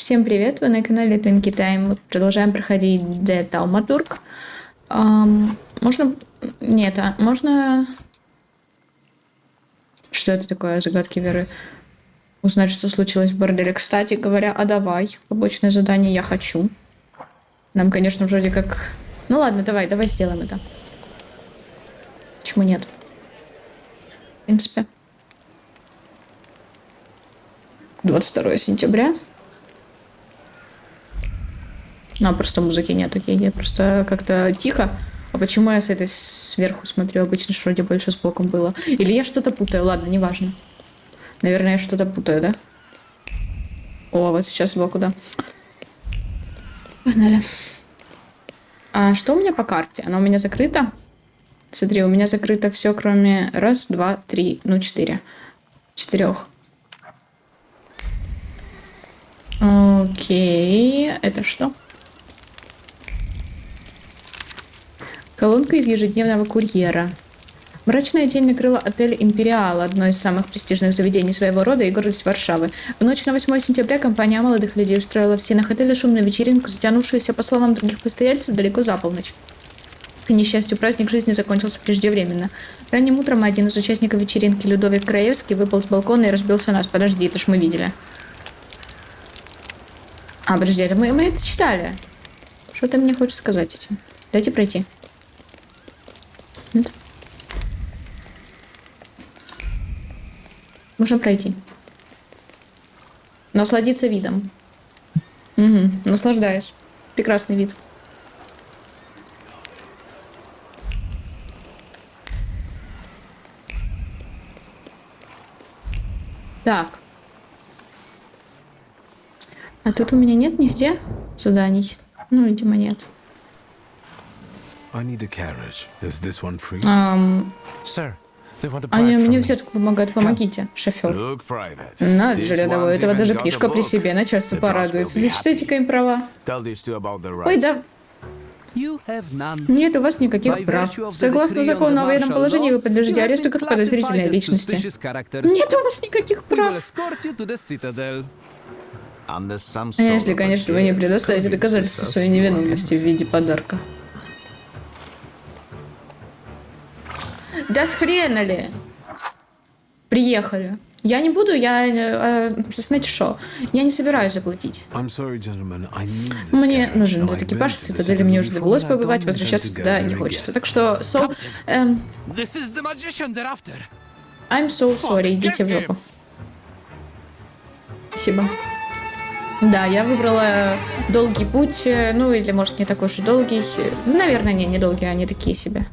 Всем привет, вы на канале Twinkie Time. Мы продолжаем проходить The Taumaturg. Можно... Нет, можно... Что это такое? Загадки веры. Узнать, что случилось в борделе. Кстати говоря, а давай. Побочное задание я хочу. Нам, конечно, вроде как... Ну ладно, давай сделаем это. Почему нет? В принципе. 22 сентября. Просто музыки нет, окей, я просто как-то тихо. А почему я с этой сверху смотрю? Обычно же вроде больше с боком было. Или я что-то путаю, ладно, неважно. Наверное, я что-то путаю, да? О, вот сейчас сбоку, да. Погнали. А что у меня по карте? Она у меня закрыта? Смотри, у меня закрыто все, кроме раз, два, три, 4. 4. Окей, это что? Колонка из ежедневного курьера. Мрачная тень накрыла отель «Империал», одно из самых престижных заведений своего рода и гордость Варшавы. В ночь на 8 сентября компания молодых людей устроила в стенах отеля шумную вечеринку, затянувшуюся, по словам других постояльцев, далеко за полночь. К несчастью, праздник жизни закончился преждевременно. Ранним утром один из участников вечеринки, Людовик Краевский, выпал с балкона и разбился нас. Подожди, это ж мы видели. Подожди, это мы это читали. Что ты мне хочешь сказать этим? Дайте пройти. Нет? Можно пройти. Насладиться видом. Угу, наслаждаюсь. Прекрасный вид. Так. А тут у меня нет нигде заданий. Ну, видимо, нет. I need a carriage. Is this one free? Sir, they want to buy Они it from мне me. все так помогают. Помогите, шофер. Look private. Надо This же, рядовой. У one's этого even даже got a книжка при book. себе. Начальство The boss will порадуется. be Зачитайте-ка им права. Tell these two about the Ой, rights. да. You have none. Нет у вас никаких By прав. virtue of the Согласно decree on закону the о военном martial положении, law, вы подлежите you have аресту been как подозрительные classified as личности. suspicious characters. Нет у вас никаких We will прав. escort you to the citadel. Under some Если, sort of конечно, вы a не gift, предоставите доказательства своей невиновности в виде подарка. Да с хрена ли? Приехали. Я не буду, знаете что, я не собираюсь заплатить. I'm sorry, gentlemen. I need this Мне carriage. нужен Now, этот I've экипаж been в to the цитадели, мне уже city довелось before, and I побывать, don't возвращаться intend to туда go не there хочется. again. Так что, This is the magician they're after. I'm so sorry, идите в жопу. Спасибо. Да, я выбрала долгий путь, ну или может не такой уж и долгий. Наверное, не долгий, они такие себе.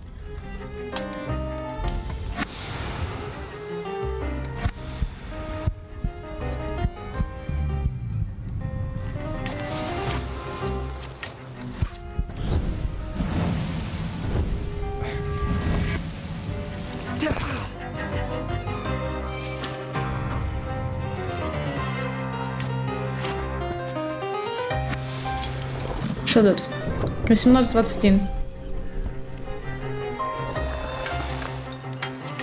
Что тут? 18:21.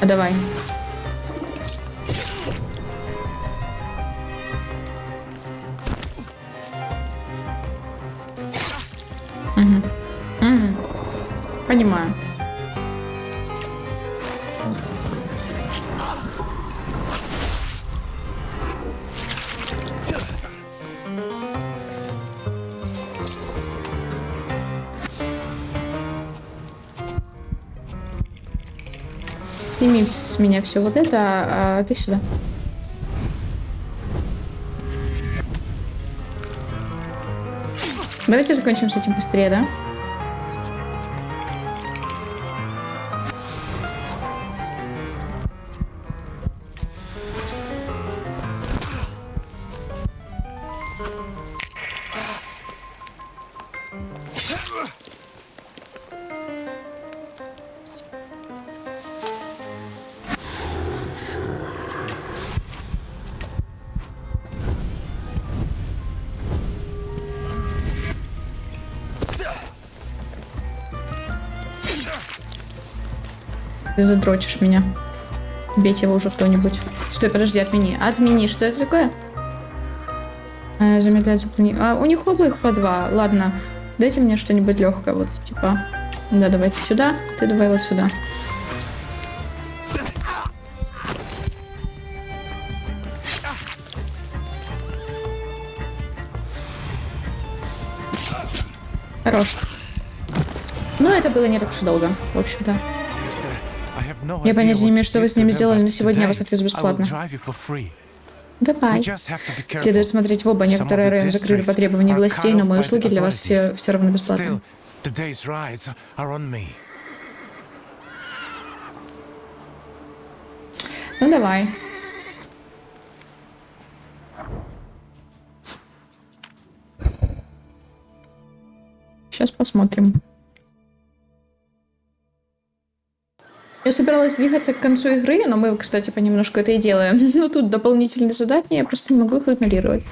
А давай. Понимаю. Сними с меня все вот это, а ты сюда. Давайте закончим с этим быстрее, да? Ты задрочишь меня. Бейте его уже кто-нибудь. Стой, подожди, отмени. Отмени, что это такое? Замедлять запланирование. У них обоих по 2. Ладно, дайте мне что-нибудь легкое. Вот, типа... Да, давайте сюда. Ты давай вот сюда. Хорош. Но это было не так уж и долго, в общем-то. Я понятия не имею, что вы с ними сделали, но сегодня я вас отвезу бесплатно. Давай. Следует смотреть в оба. Некоторые районы закрыли по требованию властей, но мои услуги для вас все равно бесплатны. Ну давай. Сейчас посмотрим. Я собиралась двигаться к концу игры, но мы, кстати, понемножку это и делаем. Но тут дополнительные задания, я просто не могу их игнорировать.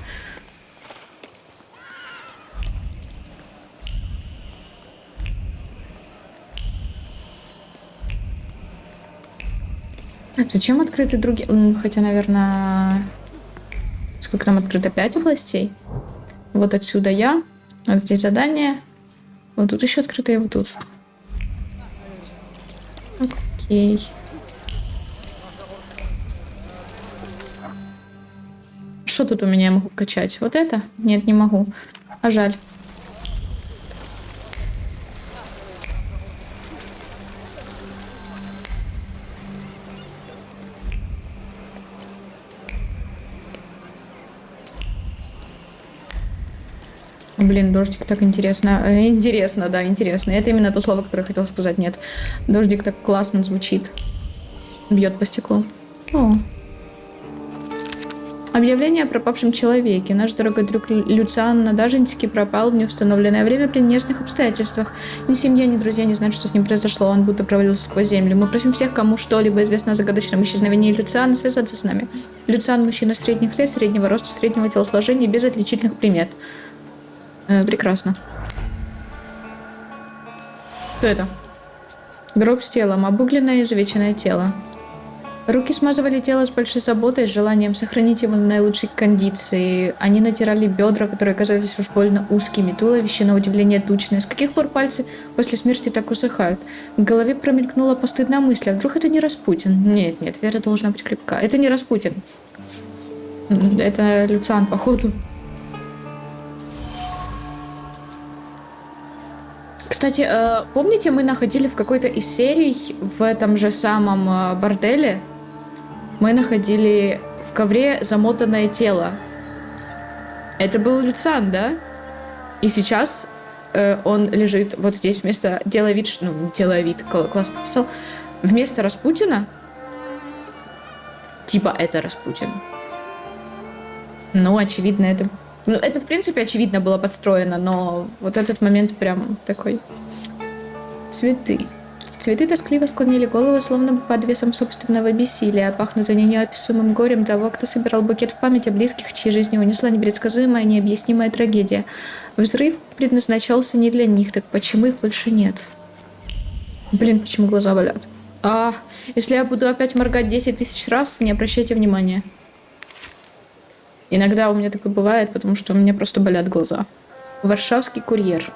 Зачем открыты другие... Хотя, наверное... Сколько там открыто? 5 областей? Вот отсюда я. Вот здесь задание. Вот тут еще открыто, и вот тут. Окей. Что тут у меня я могу вкачать? Вот это? Нет, не могу. А жаль. Блин, дождик так интересно. Интересно, да, интересно. Это именно то слово, которое я хотела сказать. Нет. Дождик так классно звучит. Бьет по стеклу. О. Объявление о пропавшем человеке. Наш дорогой друг Люциан Надажинский пропал в неустановленное время при неясных обстоятельствах. Ни семья, ни друзья не знают, что с ним произошло. Он будто провалился сквозь землю. Мы просим всех, кому что-либо известно о загадочном исчезновении Люциана, связаться с нами. Люциан – мужчина средних лет, среднего роста, среднего телосложения, без отличительных примет. Прекрасно. Что это? Гроб с телом. Обугленное и изувеченное тело. Руки смазывали тело с большой заботой, с желанием сохранить его в наилучшей кондиции. Они натирали бедра, которые казались уж больно узкими, туловище, на удивление, тучное. С каких пор пальцы после смерти так усыхают? В голове промелькнула постыдная мысль, а вдруг это не Распутин? Нет, вера должна быть крепка. Это не Распутин. Это Люциан, походу. Кстати, помните, мы находили в какой-то из серий в этом же самом борделе, мы находили в ковре замотанное тело. Это был Люциан, да? И сейчас он лежит вот здесь вместо... Делая вид, что... Ну, делая вид, классно писал. Вместо Распутина. Типа это Распутин. Ну, очевидно, это... Ну, это, в принципе, очевидно было подстроено, но вот этот момент прям такой... Цветы. Цветы тоскливо склонили голову, словно под весом собственного бессилия, пахнут они неописуемым горем того, кто собирал букет в память о близких, чьи жизни унесла непредсказуемая, необъяснимая трагедия. Взрыв предназначался не для них, так почему их больше нет? Блин, почему глаза болят? Если я буду опять моргать 10 тысяч раз, не обращайте внимания. Иногда у меня такое бывает, потому что у меня просто болят глаза. Варшавский курьер.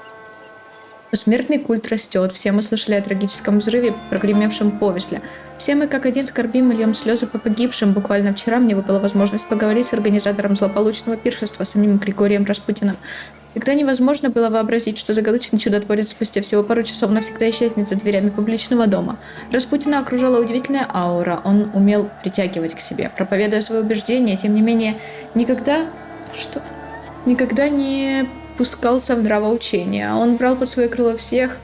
Смертный культ растет. Все мы слышали о трагическом взрыве, прогремевшем по Висле. Все мы как один скорбим и льем слезы по погибшим. Буквально вчера мне выпала возможность поговорить с организатором злополучного пиршества, самим Григорием Распутиным. Тогда невозможно было вообразить, что загадочный чудотворец спустя всего пару часов навсегда исчезнет за дверями публичного дома. Распутина окружала удивительная аура. Он умел притягивать к себе, проповедуя свои убеждения, тем не менее, никогда не пускался в нравоучение. Он брал под свое крыло всех.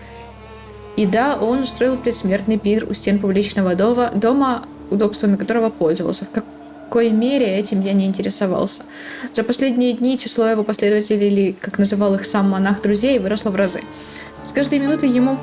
И да, он устроил предсмертный пир у стен публичного дома, удобствами которого пользовался. В какой мере этим я не интересовался. За последние дни число его последователей, или, как называл их сам монах, друзей, выросло в разы. С каждой минутой ему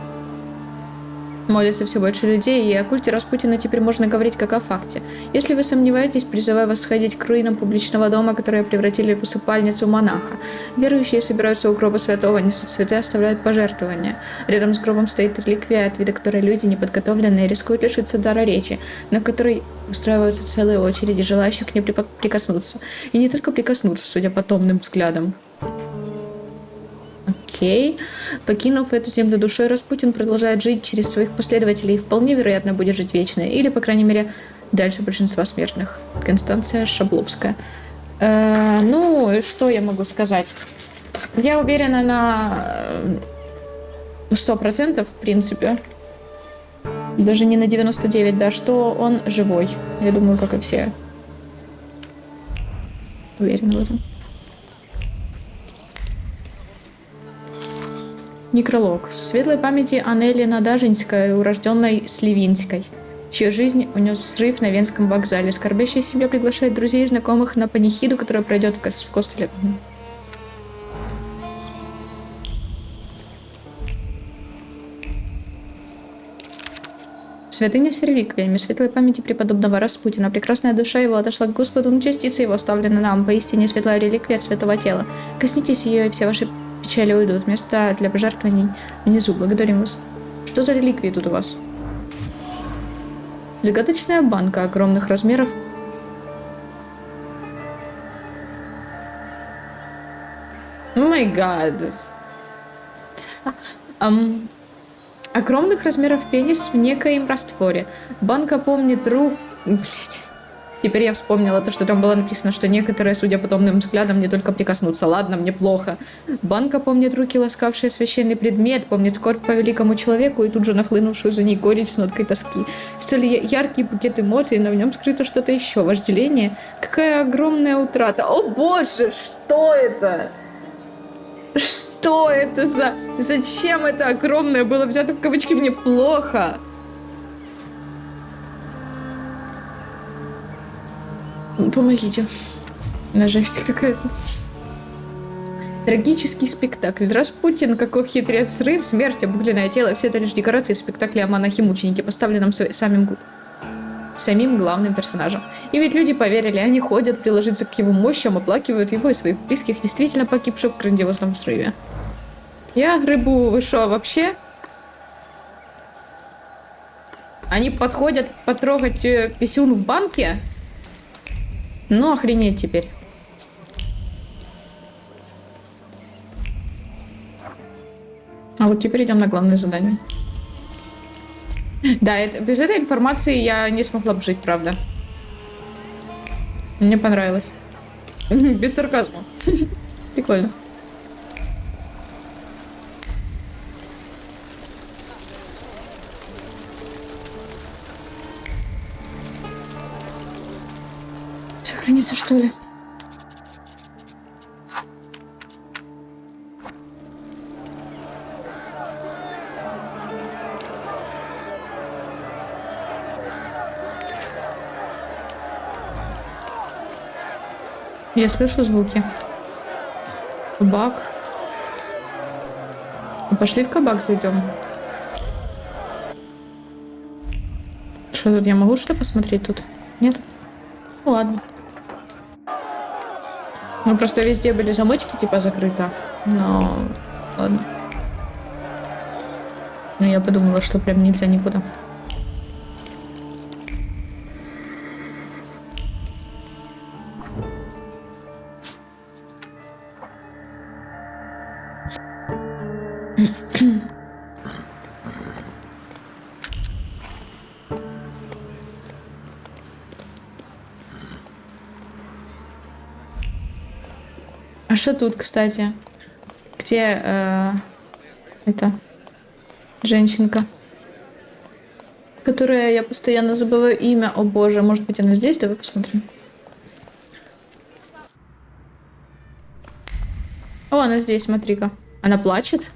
Молится все больше людей, и о культе Распутина теперь можно говорить как о факте. Если вы сомневаетесь, призываю вас сходить к руинам публичного дома, которые превратили в усыпальницу монаха. Верующие собираются у гроба святого, несут цветы, оставляют пожертвования. Рядом с гробом стоит реликвия, от вида которой люди, неподготовленные, рискуют лишиться дара речи, на которой устраиваются целые очереди желающих к ней прикоснуться. И не только прикоснуться, судя по томным взглядам. Окей. Покинув эту землю душой, Распутин продолжает жить через своих последователей и вполне вероятно будет жить вечно. Или, по крайней мере, дальше большинства смертных. Констанция Шабловская. Ну, что я могу сказать? Я уверена на 100%, в принципе. Даже не на 99%, да, что он живой. Я думаю, как и все. Уверена в этом. Некролог. Светлой памяти Анели Надажинской, урожденной Сливинской, чью жизнь унес взрыв на Венском вокзале. Скорбящая семья приглашает друзей и знакомых на панихиду, которая пройдет в Костеле. Святыня с реликвиями. Светлой памяти преподобного Распутина. Прекрасная душа его отошла к Господу, но частица его оставлена нам. Поистине светлая реликвия от святого тела. Коснитесь ее, и все ваши печали уйдут. Места для пожертвований внизу. Благодарим вас. Что за реликвии тут у вас? Загадочная банка огромных размеров. О май гад. Огромных размеров пенис в некоем растворе. Банка помнит рук... Блять. Теперь я вспомнила то, что там было написано, что некоторые, судя по томным взглядам, не только прикоснутся. Ладно, мне плохо. Банка помнит руки, ласкавшие священный предмет, помнит скорбь по великому человеку и тут же нахлынувшую за ней горечь с ноткой тоски. Столь яркий букет эмоций, но в нем скрыто что-то еще. Вожделение. Какая огромная утрата. О боже, что это? Что это за... Зачем это огромное было взято в кавычки? Мне плохо. Помогите. Жесть какая-то. Трагический спектакль. Распутин, каков хитрец, взрыв, смерть, обугленное тело. Все это лишь декорации в спектакле о монахе-мученике, поставленном самим главным персонажем. И ведь люди поверили, они ходят приложиться к его мощам, оплакивают его и своих близких, действительно погибших в грандиозном взрыве. Я грыбу, вы шо, вообще? Они подходят потрогать писюн в банке? Ну, охренеть теперь. А вот теперь идем на главное задание. Да, без этой информации я не смогла бы жить, правда. Мне понравилось. Без сарказма. Прикольно. Сохраниться, что ли? Я слышу звуки. Кабак. Пошли в кабак зайдем. Что тут? Я могу что посмотреть тут? Нет? Ну ладно. Ну просто везде были замочки типа закрыто. Но ладно. Но я подумала, что прям нельзя никуда. А что тут, кстати? Где эта женщинка, которая я постоянно забываю имя? О боже, может быть она здесь? Давай посмотрим. О, она здесь, смотри-ка. Она плачет?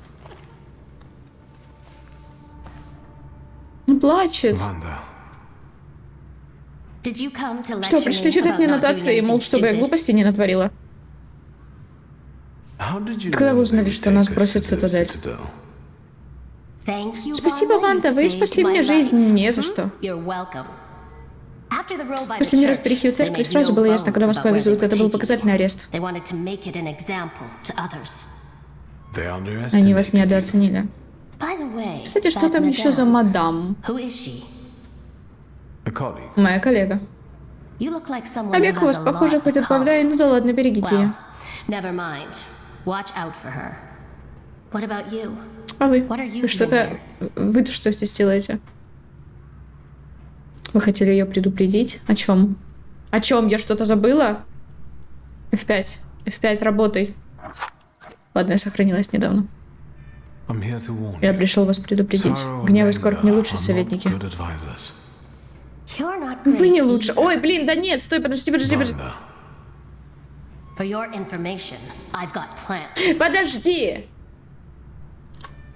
Ну, плачет. Ванда. Что, пришли читать мне нотации, мол, чтобы я глупости не натворила? Когда вы узнали, что нас бросят в цитадель? Спасибо, Ванда, вы спасли мне жизнь. Не за что. После неразберихи у церкви сразу было ясно, куда вас повезут. Это был показательный арест. They Они вас underestimated you. недооценили. Кстати, что там еще за мадам? A colleague. Моя коллега. Побег у вас, похоже, хоть отбавляй, ну да ладно, берегите ее. А вы? Вы что-то... Вы-то что здесь делаете? Вы хотели ее предупредить? О чем? О чем? Я что-то забыла? F5. F5, работай. Ладно, я сохранилась недавно. I'm here to warn Я you. пришел вас предупредить. Sorrow and Гнев и скорбь не anger лучшие are not советники. good advisors. Вы не лучше. Ой, блин, да нет, стой, подожди. Wanda, Подожди!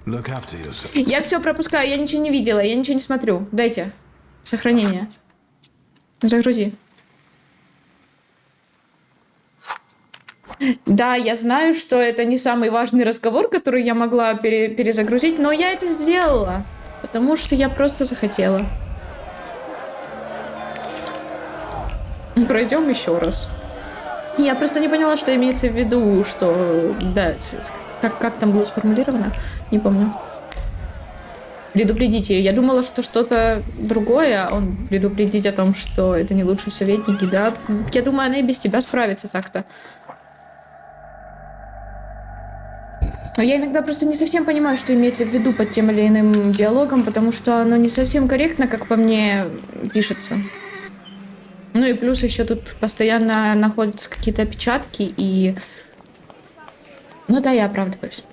look after yourself. Я все пропускаю, я ничего не видела, я ничего не смотрю. Дайте. Сохранение. Загрузи. Да, я знаю, что это не самый важный разговор, который я могла перезагрузить, но я это сделала. Потому что я просто захотела. Пройдем еще раз. Я просто не поняла, что имеется в виду, что... Да, как там было сформулировано? Не помню. Предупредить ее. Я думала, что что-то другое, а он предупредить о том, что это не лучшие советники, да. Я думаю, она и без тебя справится так-то. Но я иногда просто не совсем понимаю, что имеется в виду под тем или иным диалогом, потому что оно не совсем корректно, как по мне, пишется. Ну и плюс еще тут постоянно находятся какие-то опечатки и... Ну да, я оправдываюсь.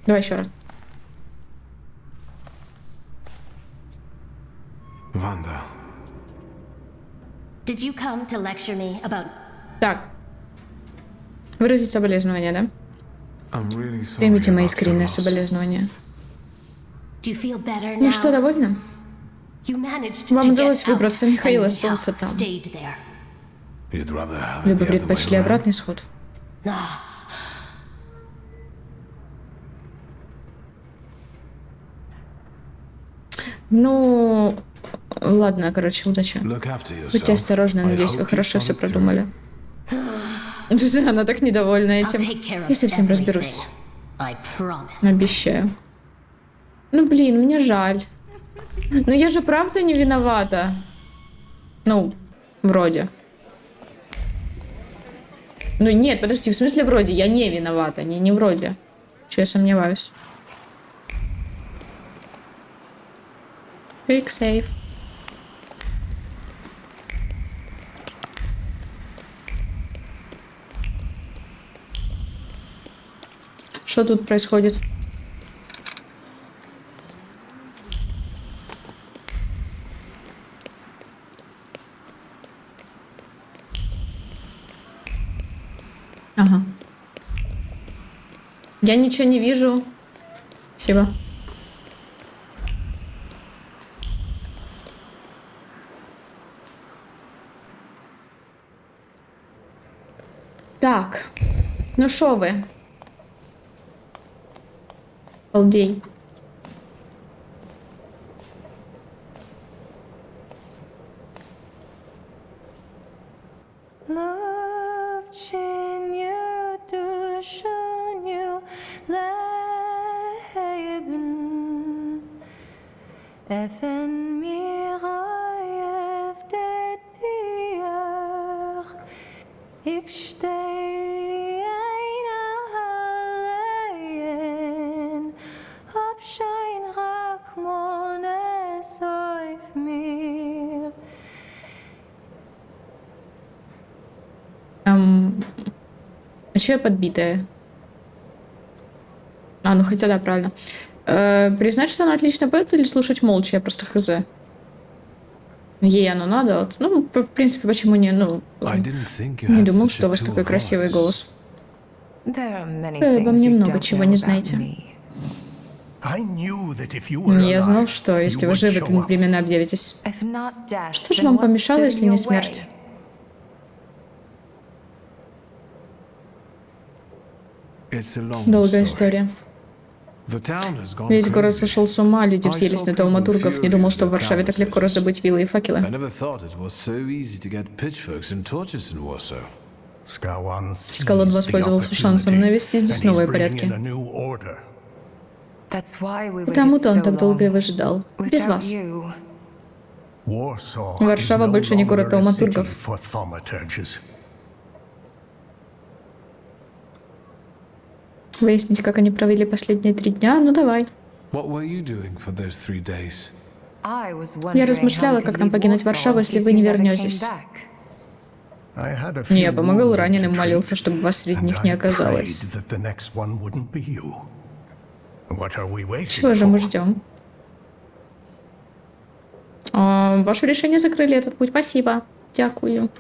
Давай еще раз. Wanda, Так. Выразить соболезнования, да? I'm really sorry Примите мои about your искренние loss. соболезнования. Ну что, довольны? Вам удалось выбраться, Михаил остался там. You'd rather have it Вы the бы other way предпочли around? обратный исход? Ну, ладно, короче, удачи. Look after Будьте yourself. осторожны, I надеюсь, hope вы you хорошо thought все it through. продумали. Она так недовольна этим. Я совсем разберусь. Обещаю. Ну, блин, мне жаль. Но я же правда не виновата. Ну, вроде. Ну, нет, подожди, в смысле вроде? Я не виновата, не вроде. Че, я сомневаюсь. Quick save. Что тут происходит? Ага. Я ничего не вижу. Спасибо. Так. Ну шо вы? Балдей. Навчення душою лейбен Эфен мираев детиях Ik stee eine Halleien Hab schein Rakmones auf mir А чё я подбитая? А, ну хотя да, правильно. Признать, что она отлично поет, или слушать молча? Я просто хз. Ей оно надо. Вот. Ну, в принципе, почему не? Ну, I ладно. didn't think you Не had думал, such что у a вас cool такой красивый voice. голос. Вы обо мне много чего не знаете. Я знал, что если вы живы, то непременно объявитесь. Что же вам помешало, если не смерть? It's a long Долгая story. история. The town has gone Весь город crazy. сошел с ума, люди взъелись на тауматургов. Не думал, что в Варшаве так легко раздобыть вилы и I факелы. never thought it was so easy to get pitchforks and torches in Warsaw. Скалон воспользовался шансом навести здесь новые порядки. Потому-то он так долго и выжидал. Без вас. Варшава больше не город тауматургов. Выяснить, как они провели последние 3 дня? Ну давай. What were you doing for those 3 days? Я размышляла, как нам покинуть Варшаву, если вы не вернетесь. Я помогал раненым, молился, чтобы вас среди них не оказалось. Чего же мы ждем? Ваше решение закрыли этот путь. Спасибо. Дякую.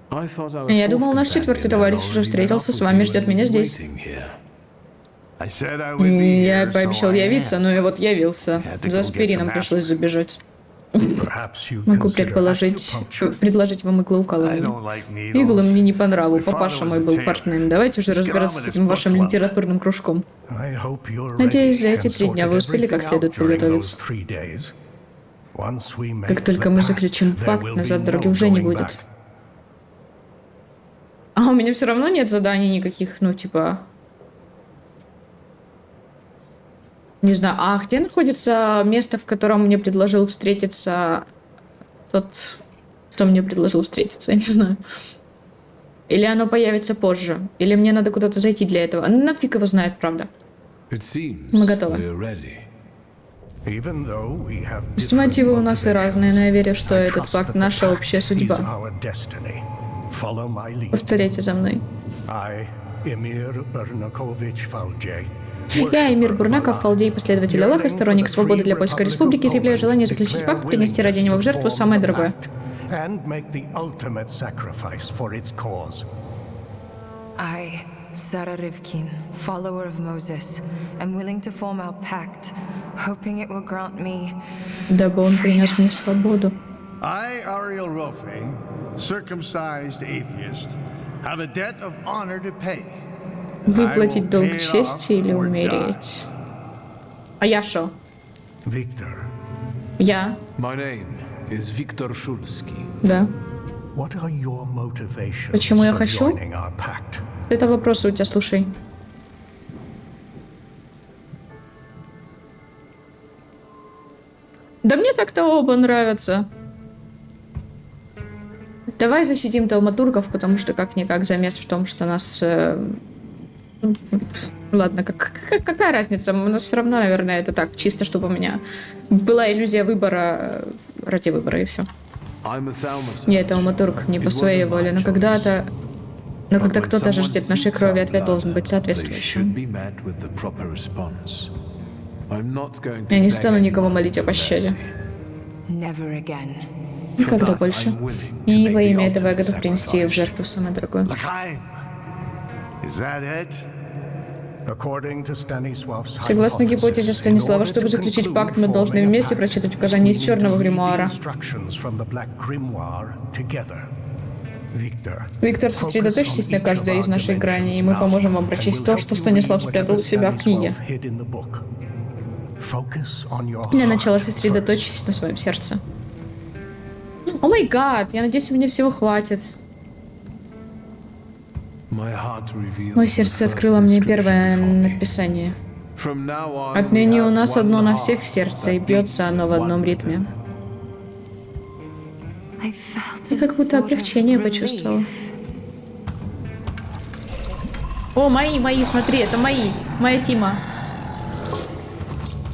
I thought our Я fourth думал, наш companion 4-й товарищ had уже already встретился met с up вами, with ждет you меня and здесь. waiting here. Я пообещал явиться, но и вот явился. За аспирином пришлось забежать. Могу предложить вам иглоукалывание. Иглы мне не по нраву, папаша мой был портным. Давайте уже разбираться с этим вашим литературным кружком. Надеюсь, за эти 3 дня вы успели как следует подготовиться. Как только мы заключим пакт, назад дороги уже не будет. А у меня все равно нет заданий никаких, ну типа... Не знаю, а где находится место, в котором мне предложил встретиться тот, кто мне предложил встретиться, я не знаю. Или оно появится позже, или мне надо куда-то зайти для этого. Ну, нафиг его знает, правда. It seems Мы готовы. we're ready. Пусть мотивы у нас и разные, но я верю, что этот пакт — наша общая судьба. Повторяйте за мной. Я, Эмир Бурнаков, Фалдей, последователь Аллаха, сторонник свободы для Польской Республики, заявляю желание заключить пакт, принести ради него в жертву самое дорогое. I, Sarah Rivkin, follower of Moses, am willing to form our pact, hoping it will grant me... Дабы он принес мне свободу. I, Ariel Rofe, circumcised atheist, have a debt of honor to pay. Выплатить долг чести или умереть? А я шо? Виктор, Я? My name is Viktor Shulsky. Да. почему Почему я хочу? Это вопросы у тебя, слушай. Да мне так-то оба нравятся. Давай защитим тауматургов, потому что как-никак замес в том, что нас... Ладно, какая разница? У нас все равно, наверное, это так, чисто чтобы у меня была иллюзия выбора ради выбора, и все. Я тауматург, не по своей воле, но когда кто-то жаждет нашей крови, ответ должен быть соответствующим. Я не стану никого молить о пощаде. Never again. Никогда больше. И во имя этого я готов принести ее в жертву самое дорогое. Согласно гипотезе Станислава, чтобы заключить пакт, мы должны вместе прочитать указания из черного гримуара. Виктор, сосредоточьтесь на каждой из нашей граней, и мы поможем вам прочесть то, что Станислав спрятал у себя в книге. Для начала сосредоточьтесь на своем сердце. О май гад, я надеюсь, у меня всего хватит. Мое сердце открыло мне первое написание. Отныне у нас одно на всех в сердце, и бьется оно в одном ритме. Я как будто облегчение почувствовала. О, мои, смотри, это моя Тима.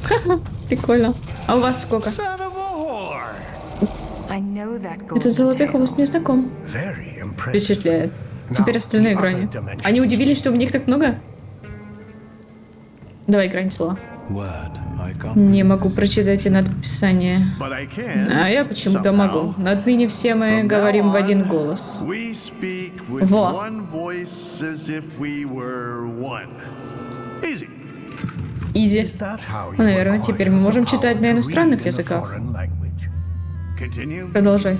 Ха-ха, прикольно. А у вас сколько? Этот золотой хвост мне знаком. Впечатляет. Теперь остальные грани. Они удивились, что у них так много? Давай, грань слова. Не могу прочитать и надписание. А я почему-то могу. Отныне все мы говорим в один голос. Во. Изи. Ну, наверное, теперь мы можем читать на иностранных языках. Продолжай.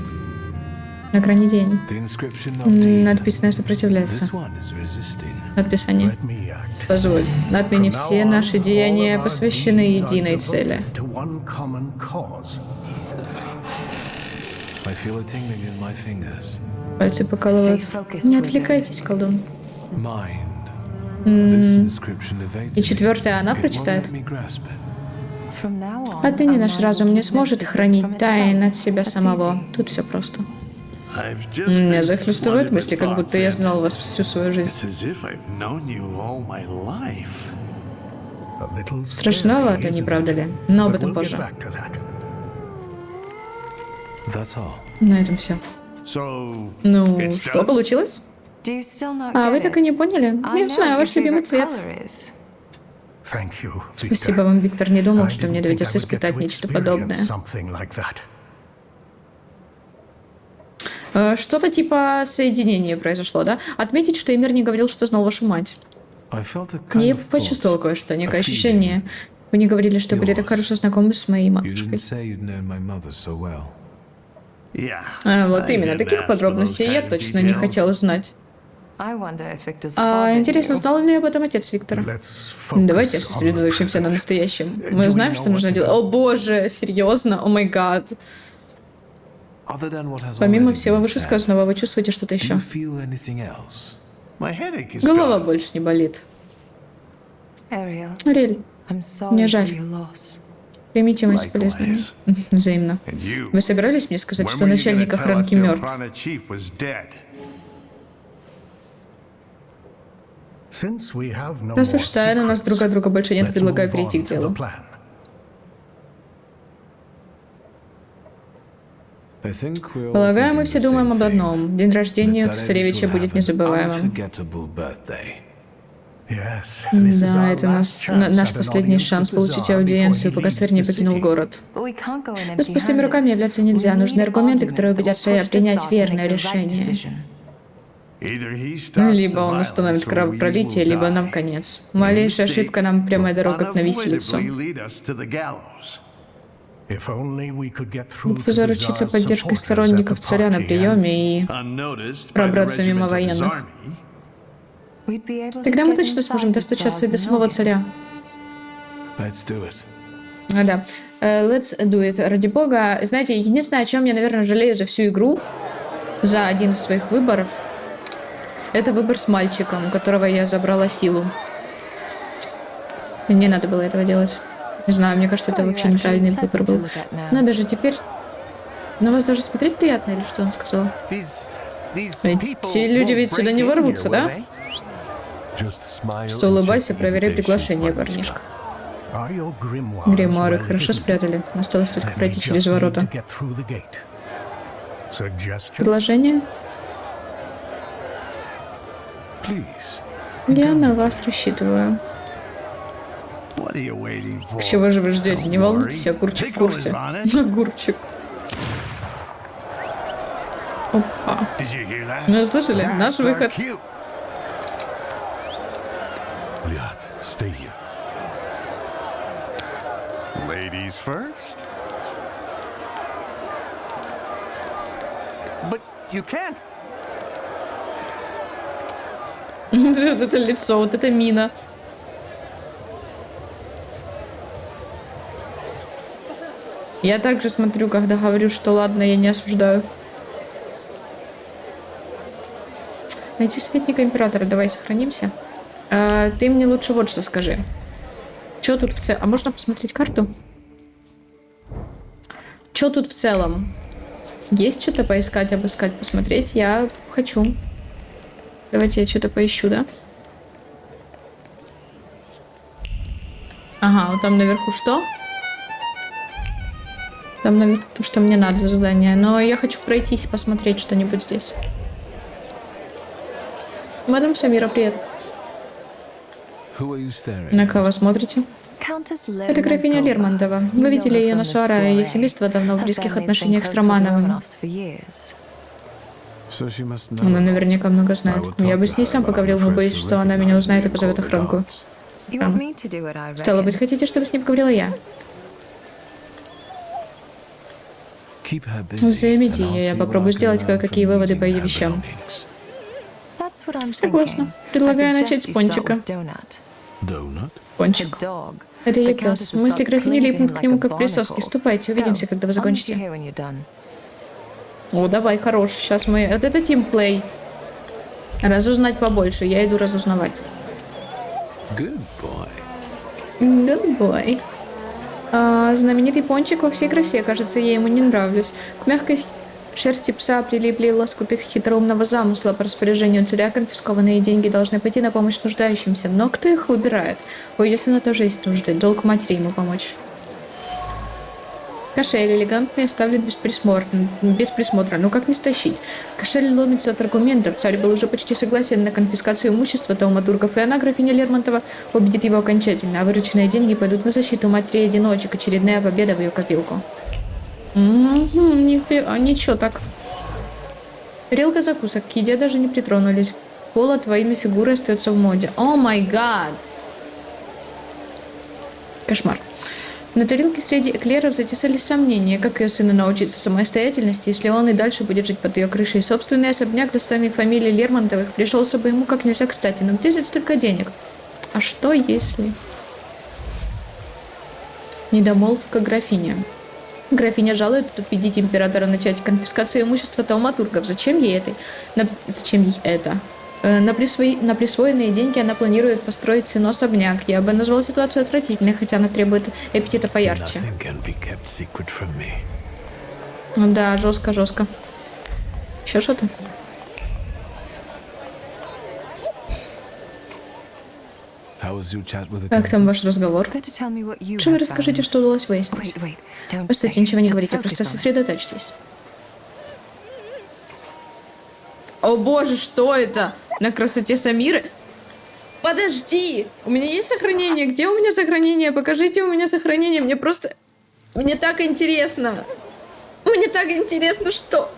На экране денег. The inscription of deed. Надписанное сопротивляется. This one is resisting. Надписание. Let me act. Позволь. Отныне все наши деяния посвящены единой цели. To one common cause. I feel a tingling in my fingers. Пальцы покалывают. Не отвлекайтесь, колдун. Mind. This inscription evades И me. четвертое она It won't прочитает. let me grasp it. Отныне наш разум не сможет хранить тайн от себя самого. Тут все просто. I've just Меня been захлестывают flooded мысли, with как будто я thoughts, знал вас всю свою жизнь. It's as if I've known you all my life. A little Страшновато, scary, не isn't правда it? ли? Но об But этом we'll get позже. back to that. That's all. На этом все. So, Ну, it's что done? получилось? А вы так и не поняли? Я знаю ваш любимый цвет. Thank you, Спасибо Victor. вам, Виктор. Не думал, I что мне didn't think доведется I would get испытать to нечто experience подобное. something like that. Что-то типа соединения произошло, да? Отметить, что Эмир не говорил, что знал вашу мать. I felt a kind Я of почувствовал thought, кое-что, некое a ощущение. Вы не говорили, что были так хорошо знакомы с моей You матушкой. didn't say you'd known my mother so well. Yeah. Вот I именно, didn't таких ask for подробностей those я kind of точно не details. хотела знать. Интересно, знал ли об этом отец Виктора? Let's focus Давайте on the сосредоточимся на present. настоящем. Do Мы we знаем, know что нужно what to делать. do? О боже, серьезно? О май гад. Other than what has Помимо already всего been вышесказанного, вы чувствуете что-то said, do еще? you feel anything else? My headache is Голова gone. больше не болит. Ariel, Ариэль, I'm sorry Мне for жаль. your loss. примите мои соболезнования. Likewise. Взаимно. And you. Вы собирались мне сказать, When что were you начальник gonna tell us охранки the мертв? Ophrana chief was dead? Since we have no Раз more уж тайны у нас друг от друга больше нет, let's предлагаю move перейти on к to the делу. plan. I think we're all Полагаю, мы thinking все the думаем same об thing. одном. День рождения у That цесаревича will будет have an незабываемым. unforgettable birthday. Yes, this is Да, our это last chance наш at an последний audience шанс with the получить Tsar аудиенцию, before he пока царь не leaves the покинул city. город. But we can't go in Но с пустыми руками являться нельзя. Нужны аргументы, которые убедят царя принять верное решение. Either he stops Либо the он остановит violence, or we кровопролитие, will либо нам die. конец. Малейшая ошибка нам прямая дорога к виселицу. Unavoidably lead us to the gallows. If only we could get through Мог to бы the заручиться Tsar's поддержкой supporters at сторонников the царя на party приеме и... unnoticed by the пробраться мимо regiment of his военных. army. Тогда мы точно сможем достучаться и до самого царя. Let's do it. Да. Let's do it. Ради бога. Знаете, единственное, о чем я, наверное, жалею за всю игру, за один из своих выборов, это выбор с мальчиком, у которого я забрала силу. Не надо было этого делать. Не знаю, мне кажется, это вообще неправильный выбор был. Но даже теперь... На вас даже смотреть приятно, или что он сказал? Эти люди ведь сюда не ворвутся, да? Что улыбайся, проверяй приглашение, парнишка. Are your Гримуары well хорошо hidden? спрятали. Осталось только Then we пройти just через need ворота. to get through the gate. Suggestion? Предложение? Please. Я на вас рассчитываю. What are you waiting for? Чего же вы ждете? Не Don't волнуйтесь, worry. огурчик в Pickle курсе. is on it. Огурчик. Опа. Did you hear that? Ну, слышали? That's Наш our выход. cue. Liat, stay here. Ladies first. But you can't. Вот это лицо, вот это мина. Я также смотрю, когда говорю, что ладно, я не осуждаю. Найти советника императора. Давай сохранимся. Ты мне лучше вот что скажи. Что тут в целом? А можно посмотреть карту? Что тут в целом? Есть что-то поискать, обыскать, посмотреть? Я хочу. Давайте я что-то поищу, да? Ага, вот там наверху что? Там наверху то, что мне надо, задание. Но я хочу пройтись и посмотреть что-нибудь здесь. Мадам Самира, привет. Who are you staring На at? кого смотрите? Это графиня Лермонтова. Вы видели ее на Суаре. Ее семейство давно в близких отношениях с Романовым. So she must know. Она наверняка много знает. Я бы с ней сам поговорил, но боюсь, что она меня узнает и позовет охранку. Стало быть, хотите, чтобы с ней поговорила я? Keep her busy, Займите and I'll ее, я see what попробую I can сделать learn кое-какие from выводы по meeting ее her вещам. belongings. That's what I'm Согласна. thinking. Предлагаю I начать suggest с you start пончика. with Donut. Donut? The Пончик. dog. Это ее The пес. countess Мысли starts графини clinging to липнут him к нему like a как присоски. barnacle. Ступайте, увидимся, Go. когда вы I'll meet you закончите. here when you're done. О, давай, хорош. Сейчас мы... Вот это тимплей. Разузнать побольше. Я иду разузнавать. Good boy. Good boy. Знаменитый пончик во всей красе. Кажется, я ему не нравлюсь. К мягкой шерсти пса прилипли лоскуты хитроумного замысла. По распоряжению царя конфискованные деньги должны пойти на помощь нуждающимся. Но кто их выбирает? У ее сына тоже есть нужды. Долг матери ему помочь. Кошель элегантный оставлен без присмотра. Ну как не стащить? Кошель ломится от аргументов. Царь был уже почти согласен на конфискацию имущества тауматургов, и она, графиня Лермонтова, победит его окончательно, а вырученные деньги пойдут на защиту матери-одиночек. Очередная победа в ее копилку. Ничего так. Тарелка закусок. К еде даже не притронулись. Пола твоими фигурой остается в моде. О май гад! Кошмар. На тарелке среди эклеров затесались сомнения, как ее сыну научиться самостоятельности, если он и дальше будет жить под ее крышей. Собственный особняк, достойный фамилии Лермонтовых, пришелся бы ему как нельзя кстати. Но где взять столько денег? А что если... Недомолвка графиня. Графиня жалует убедить императора начать конфискацию имущества тауматургов. Зачем ей это? На присвоенные деньги она планирует построить сыну особняк. Я бы назвал ситуацию отвратительной, хотя она требует аппетита поярче. Nothing can be kept secret from me. Ну да, жестко. Еще что-то? How was your chat with the Как там ваш разговор? Better tell me what you Лучше вы have расскажите, found. что удалось выяснить. Wait, don't Постойте, say. ничего не Just говорите, focus просто on it. сосредоточьтесь. О боже, что это? На красоте Самиры? Подожди! У меня есть сохранение? Где у меня сохранение? Покажите у меня сохранение. Мне так интересно. Мне так интересно, что...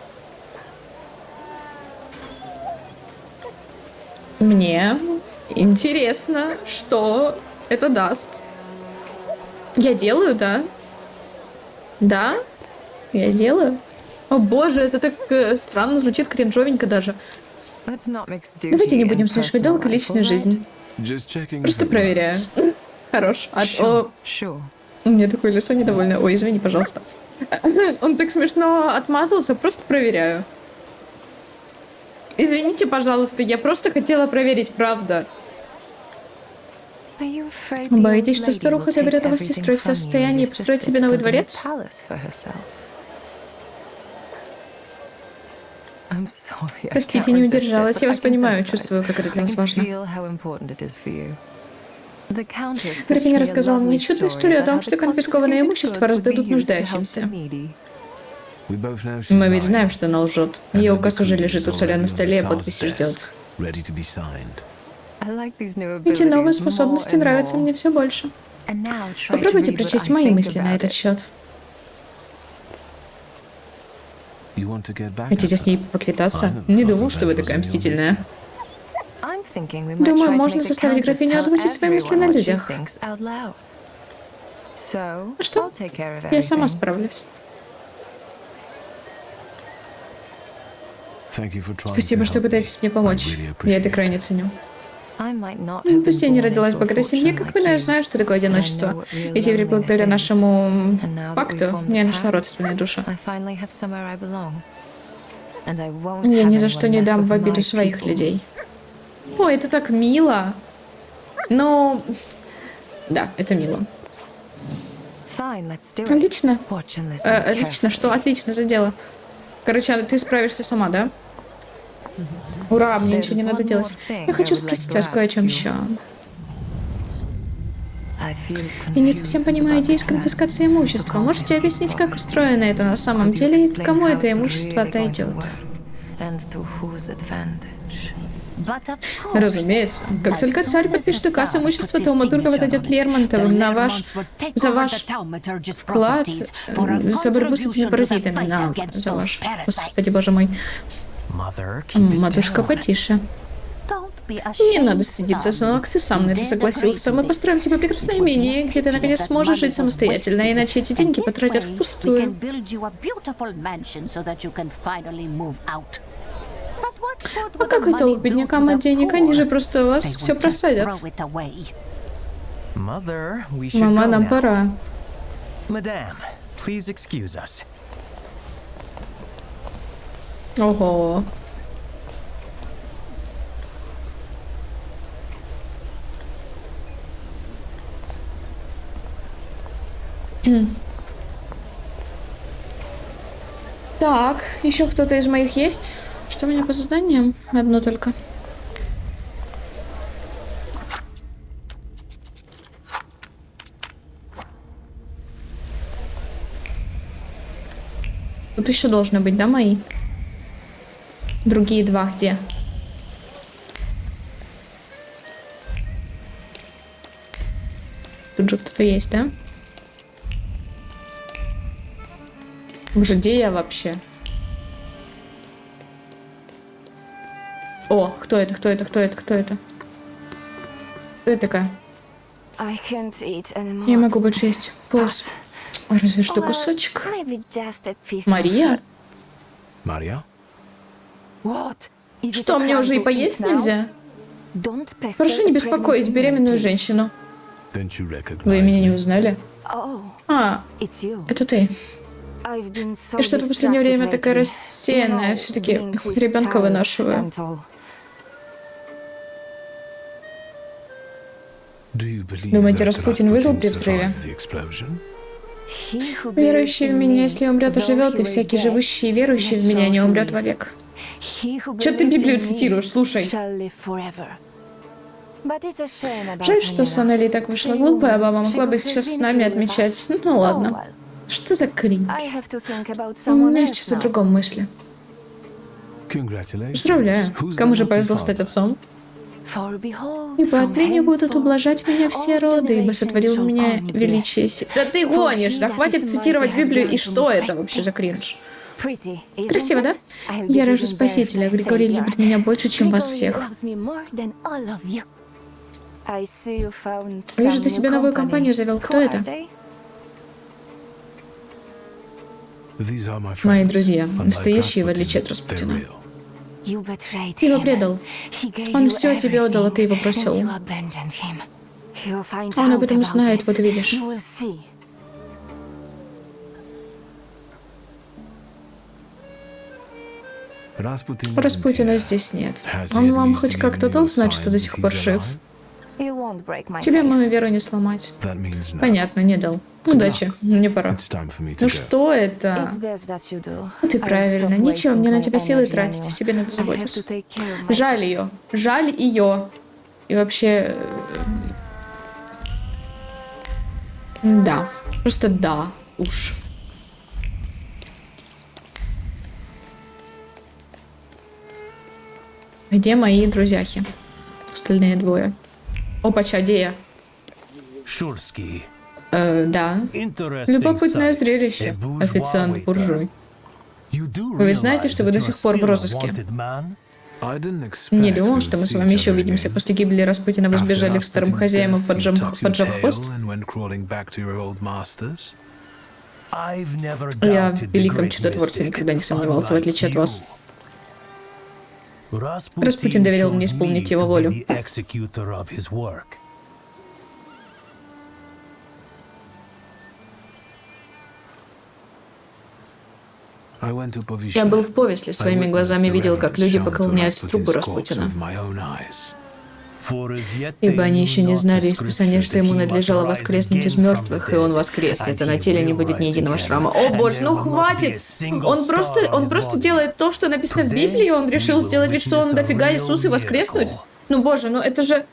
Мне интересно, что это даст. Я делаю, да? Да? Я делаю? О боже, это так странно звучит, кринжовенько даже. Let's not mix duty Давайте не будем and смешивать personal долг и life, личную all right? жизнь. Just checking. Просто if it проверяю. works. Хорош. Sure. У меня такое лицо недовольное. Ой, извини, пожалуйста. Он так смешно отмазался, просто проверяю. Извините, пожалуйста, я просто хотела проверить, правда. Are you afraid the Боитесь, old что lady старуха will заберет у take вас everything сестру и все from you and состояние и your построит sister себе новый to build a дворец? palace for herself? I'm sorry, I Простите, can't не resist it, удержалась. but Я I вас can понимаю, sympathize. чувствую, как это для I вас can важно. feel how important it is for you. The Countess put Графиня me a рассказала мне lovely чудную story историю о about том, how что the конфискованное confiscated имущество goods would be раздадут used to help нуждающимся. the needy. We both know she's Мы ведь lying. знаем, что она лжет. And Ее the указ уже decree лежит is у царя already на on столе, the а Tsar's подпись desk, ждет. ready to be signed. I like these new Эти новые abilities способности more and нравятся more. мне все больше. And now try to Попробуйте read what прочесть I мои think мысли на about этот it. счет. You want to get back Хотите at с ней her? поквитаться? I don't Не thought думал, что вы revenge was такая in your мстительная. I'm thinking we might Думаю, try to можно make the заставить Countess графиню tell озвучить свои мысли на everyone what she людях. thinks out loud. So, А что? I'll take care of Я сама everything. справлюсь. Thank you for trying Спасибо, to что help пытаетесь мне me. помочь. I really Я appreciate это it. крайне ценю. I might not have Пусть я been не born родилась в into a богатой семье, fortune как like вы, но я you, знаю, что такое but I know одиночество. what real И теперь, благодаря loneliness is. нашему And now that we've пакту, formed я a нашла pact, родственные души. I finally have somewhere I belong. And I won't Я have ни за что anyone не mess дам with в обиду my своих people. людей. О, это так мило. Но... Да, это мило. Fine, let's do it. Отлично. Watch and listen Отлично, что? Отлично за дело. Короче, ты справишься сама, да? Ура, мне ничего не надо делать. Я хочу спросить вас кое о чем еще. Я не совсем понимаю идею с конфискацией имущества. Можете объяснить, как устроено это на самом деле и кому это имущество отойдет? Разумеется. Как только царь подпишет указ, имущество тауматургов отойдет Лермонтовым за ваш вклад за борьбу с этими паразитами. Господи, боже мой. Матушка, потише. Не надо стыдиться, сынок, ты сам на это согласился. Мы построим тебе прекрасное имение, где ты наконец сможешь жить самостоятельно, иначе эти деньги потратят впустую. А какой толк беднякам от денег? Они же просто вас все просадят. Мама, нам пора. Ого. Так, еще кто-то из моих есть? Что у меня по заданиям? Одно только. Тут еще должны быть, да, мои? Другие два где? Тут же кто-то есть, да? Боже, где я вообще? О, кто это, кто это, кто это, кто это? Кто это такая? Не могу больше есть. Пос. Разве что кусочек. Мария? Мария? Что, мне уже и поесть нельзя? Прошу не беспокоить беременную женщину. Вы меня не узнали? А, это ты. Я что-то в последнее время такая рассеянная. Все-таки ребенка вынашиваю. Думаете, Распутин выжил при взрыве? Верующий в меня, если умрет, оживет, и всякий живущий и верующий в меня не умрет вовек. Че ты Библию цитируешь? Слушай. Жаль, что с Анелей так вышло. Глупая баба, могла бы сейчас с нами отмечать. Ну ладно. Что за кринж? У меня сейчас о другом мысли. Поздравляю. Кому же повезло стать отцом? Ибо отныне будут ублажать меня все роды, ибо сотворил в меня величие. Да ты гонишь! Да хватит цитировать Библию, и что это вообще за кринж? Красиво, да? Я рожу Спасителя. Григорий любит меня больше, чем вас всех. Вижу, ты себе новую компанию завел. Кто это? Мои друзья, настоящие, в отличие от Распутина. Ты его предал. Он все тебе отдал, а ты его бросил. Он об этом знает, вот видишь. Распутина здесь нет. Он вам хоть как-то дал знать, что до сих пор жив? Тебе мою веру не сломать. Понятно, не дал. Удачи, мне пора. Ну что это? Ну ты правильно. Ничего, мне на тебя силы тратить, о себе надо заботиться. Жаль ее. Жаль ее. И вообще... Да. Просто да. Уж. Где мои друзьяхи? Остальные двое. Опача, где я? Шурский. Да. Любопытное зрелище, официант-буржуй. Вы ведь знаете, что вы до сих пор в розыске? Не думал, что мы с вами еще увидимся. После гибели Распутина вы сбежали к старым хозяевам, поджав хвост? Я в великом чудотворце никогда не сомневался, в отличие от вас. Распутин доверил мне исполнить его волю. Я был в Повесле, своими глазами видел, как люди поклоняют трупу Распутина. Ибо они еще не знали из Писания, что ему надлежало воскреснуть из мертвых, и он воскреснет, а на теле не будет ни единого шрама. О боже, ну хватит! Он просто делает то, что написано в Библии, он решил сделать вид, что он дофига Иисус и воскреснуть? Ну боже, ну это же...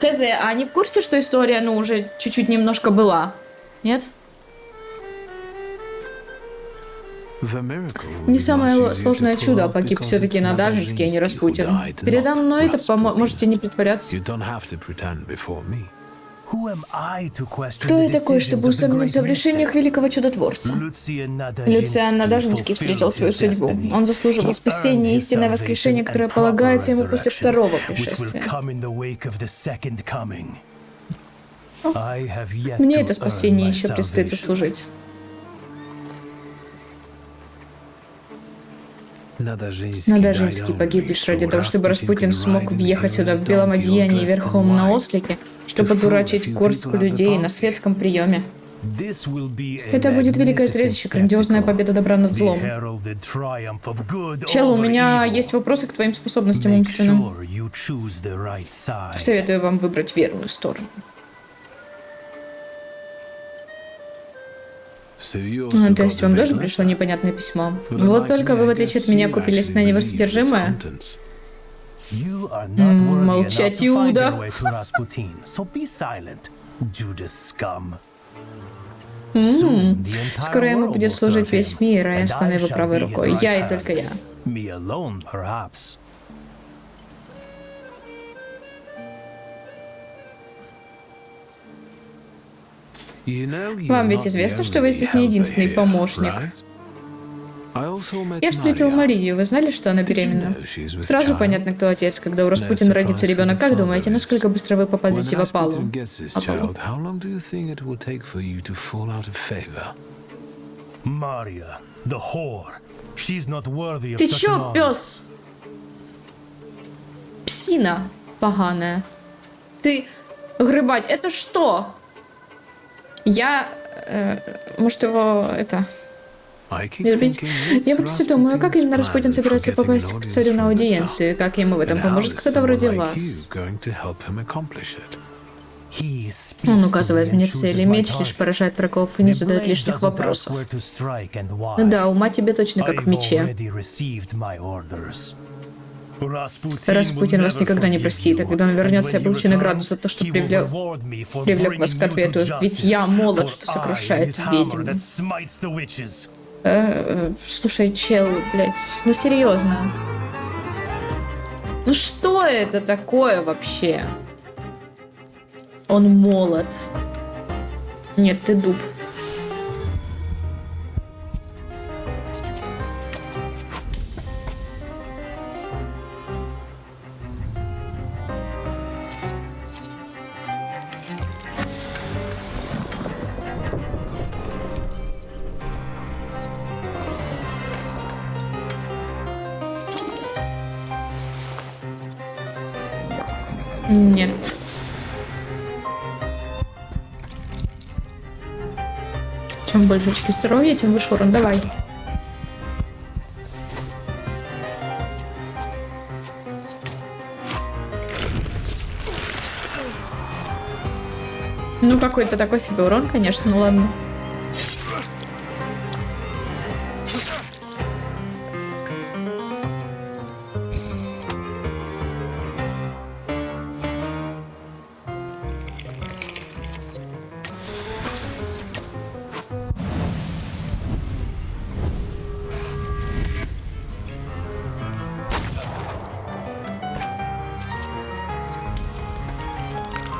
Хз, а они в курсе, что история, ну, уже чуть-чуть немножко была? Нет? Не самое сложное чудо, а погиб все-таки Надажинский, а не Распутин. Передо мной это можете не притворяться. Кто я такой, чтобы усомниться в решениях великого чудотворца? Люциан Надажинский встретил свою судьбу. Он заслуживал спасения и истинное воскрешение, которое полагается ему после второго пришествия. Мне это спасение еще предстоит заслужить. Надажинский погиб лишь ради того, чтобы Распутин смог въехать сюда в белом одеянии верхом на ослике, чтобы дурачить горстку людей на светском приеме. Это будет великое зрелище, грандиозная победа добра над злом. Чел, у меня есть вопросы к твоим способностям умственным. Советую вам выбрать верную сторону. То есть вам тоже пришло непонятное письмо? Вот только вы, в отличие от меня, купились на него содержимое? Молчать, Иуда! Скоро ему будет служить весь мир, а я стану его правой рукой. Я и только я. Вам ведь известно, что вы здесь не единственный помощник. Я встретил Марию. Вы знали, что она беременна? Сразу понятно, кто отец. Когда у Распутина родится ребенок, как думаете, насколько быстро вы попадете в опалу? Ты чё, пёс? Псина поганая. Ты... Грыбать, это что? Может его, избить? Я просто думаю, как именно Распутин собирается попасть к царю на аудиенцию, как ему в этом поможет кто-то вроде вас? Он указывает мне цели, меч лишь поражает врагов и не задает лишних вопросов. Ну да, ума тебе точно как в мече. Распутин вас никогда не простит, а когда он вернется, я получу награду за то, что привлек вас к ответу. Ведь я молот, что сокрушает ведьм. Слушай, чел, блядь, ну серьезно. Ну что это такое вообще? Он молот. Нет, ты дуб. Нет. Чем больше очки здоровья, тем выше урон. Давай. Ну, какой-то такой себе урон, конечно, ну ладно.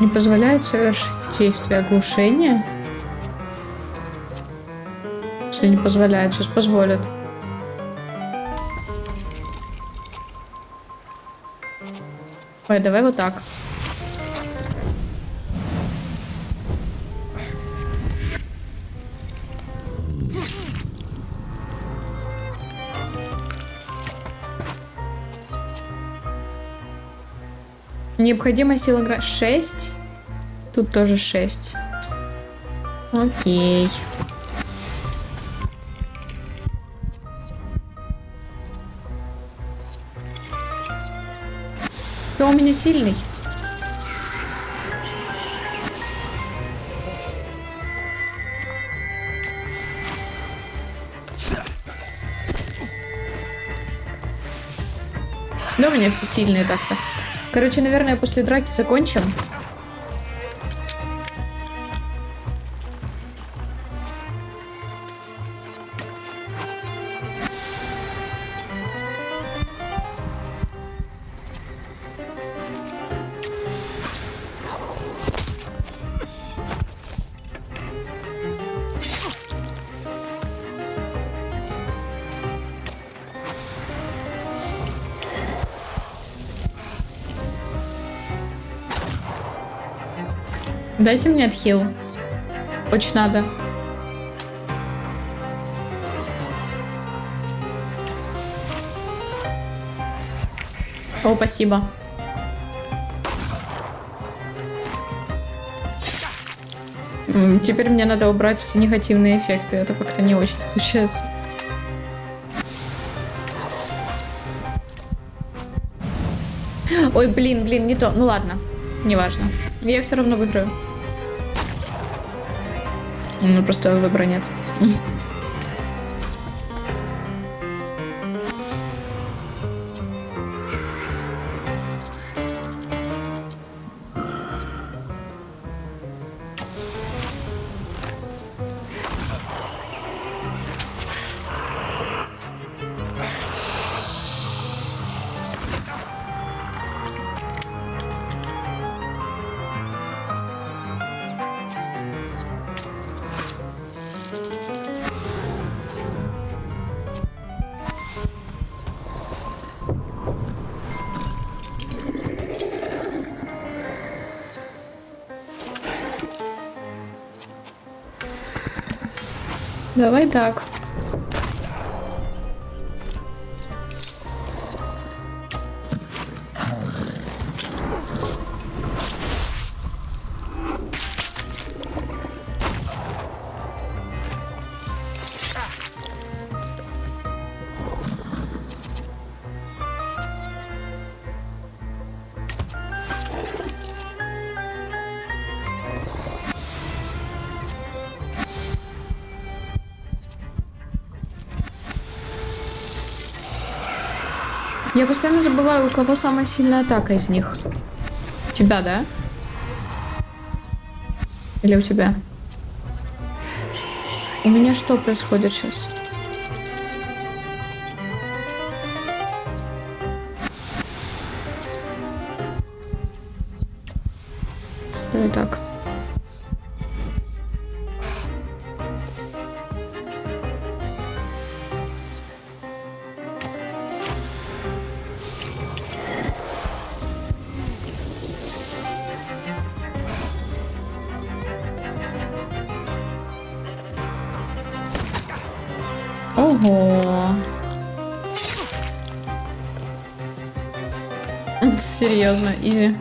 Не позволяет совершить действие оглушения? Если не позволяет, сейчас позволят. Ой, давай вот так. Необходимая сила грани 6. Тут тоже 6. Окей. Кто у меня сильный? Да, у меня все сильные так-то. Короче, наверное, после драки закончим. Дайте мне отхил. Очень надо. О, спасибо. Теперь мне надо убрать все негативные эффекты. Это как-то не очень получается. Ой, блин, не то. Ну ладно, неважно. Я все равно выиграю. Ну просто выбора нет. Давай так. Я постоянно забываю, у кого самая сильная атака из них. У тебя, да? Или у тебя? У меня что происходит сейчас? Давай так. Ого. Серьезно, изи.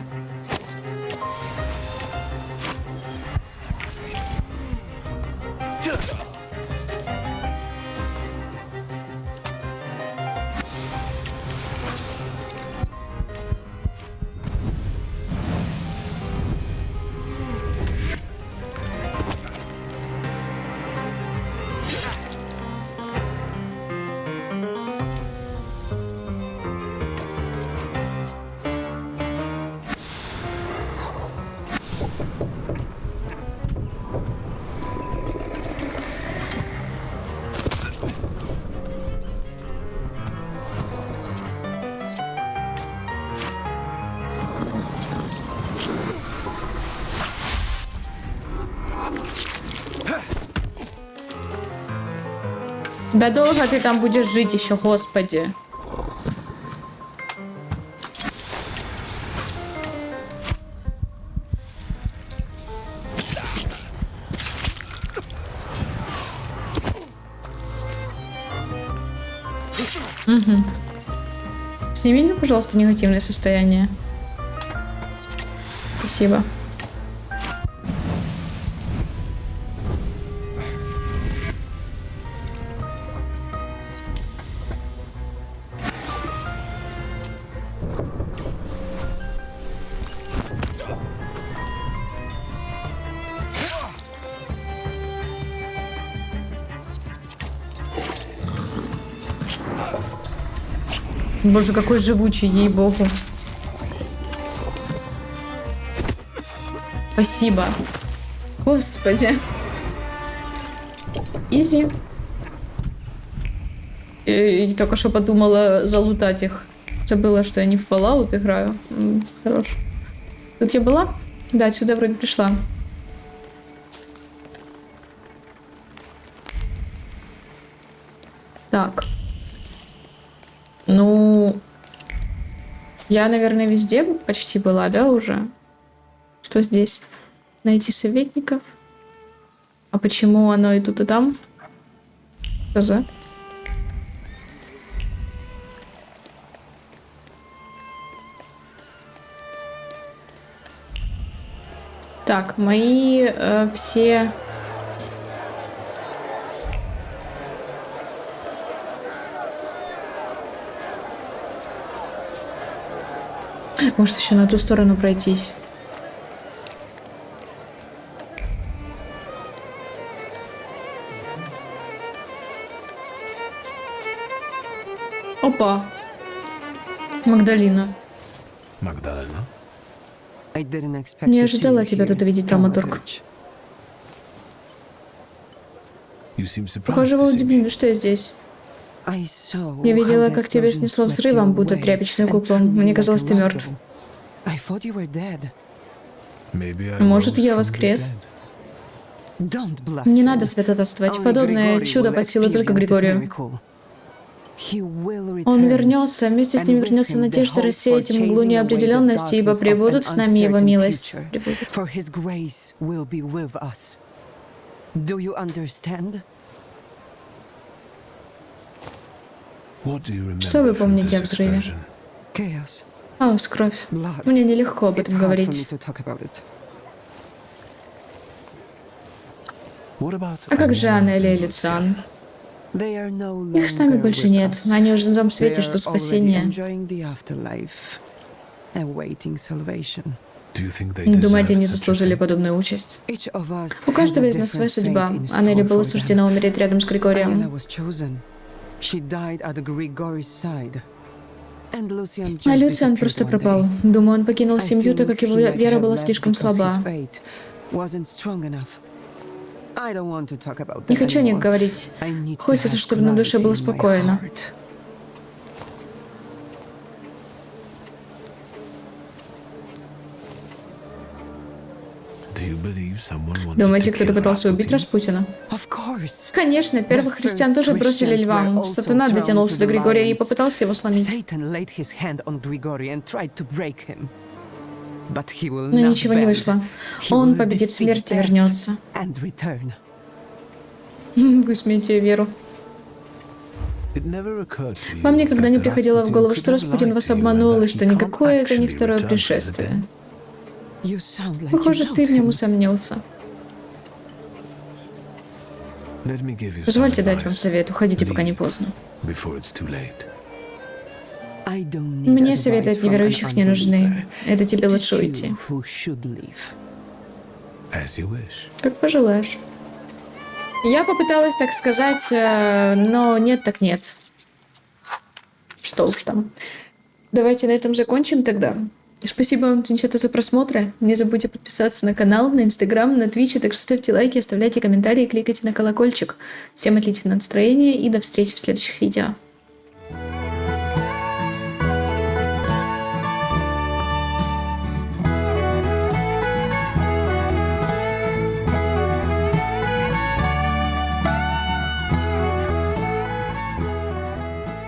Да долго ты там будешь жить еще, господи. Угу. Сними мне, пожалуйста, негативное состояние. Спасибо. Боже, какой живучий, ей-богу. Спасибо. Господи. Изи. И только что подумала залутать их. Забыла, что я не в Fallout играю. Хорош. Тут я была? Да, отсюда вроде пришла. Так. Ну, я, наверное, везде почти была, да, уже? Что здесь? Найти советников. А почему оно и тут, и там? Что за? Так, мои все... Может, еще на ту сторону пройтись. Опа. Магдалина. Magdalena? Не ожидала тебя тут увидеть, Талмадорг. You seem surprised Похоже, вы to see me. удивлены, что я здесь. Я видела, как тебя снесло взрывом, будто тряпичную куклу. Мне казалось, ты мертв. Maybe I Может, rose я from the воскрес? dead. Не надо святотатствовать. Подобное чудо под силу только Григорию. Он вернется, вместе с ним вернется надежда рассеять мглу неопределенности, ибо пребудут с нами его милость. Пребудут. What do you remember Что вы from помните this о взрыве? explosion? Хаос, кровь. Мне нелегко об этом говорить. What about А как же Анна Анелия и Люциан? Их с нами больше нет. Они уже на том свете ждут спасения. Do you think they Думаете, deserve они such a заслужили thing? подобную участь? У каждого из нас своя судьба. Анели было суждено умереть рядом с Григорием. А Люциан просто пропал. Думаю, он покинул семью, так как его вера была слишком слаба. Не хочу о них говорить. Хочется, чтобы на душе было спокойно. Do you believe someone wanted Думаете, to кто-то kill пытался убить Rasputin? Распутина? Конечно, первых христиан тоже бросили львам. Сатана дотянулся до Григория и попытался его сломить. Но ничего не вышло. Он победит смерть и вернется. Вы смеете веру. It never occurred to you Вам никогда that не приходило в Rasputin голову, could что Распутин lie вас to you and обманул, that и he что can't никакое это не actually второе return from the пришествие? dead? Похоже, ты в нем усомнился. Let me give you some Позвольте дать вам advice. совет. Уходите, пока не Leave поздно. before it's too late. Мне советы от неверующих не нужны. Это тебе лучше уйти. As you wish. Как пожелаешь. Я попыталась, так сказать, но нет так нет. Что уж там. Давайте на этом закончим тогда. Спасибо вам, девчата, за просмотр. Не забудьте подписаться на канал, на Инстаграм, на Твич. Также ставьте лайки, оставляйте комментарии, кликайте на колокольчик. Всем отличного настроения и до встречи в следующих видео.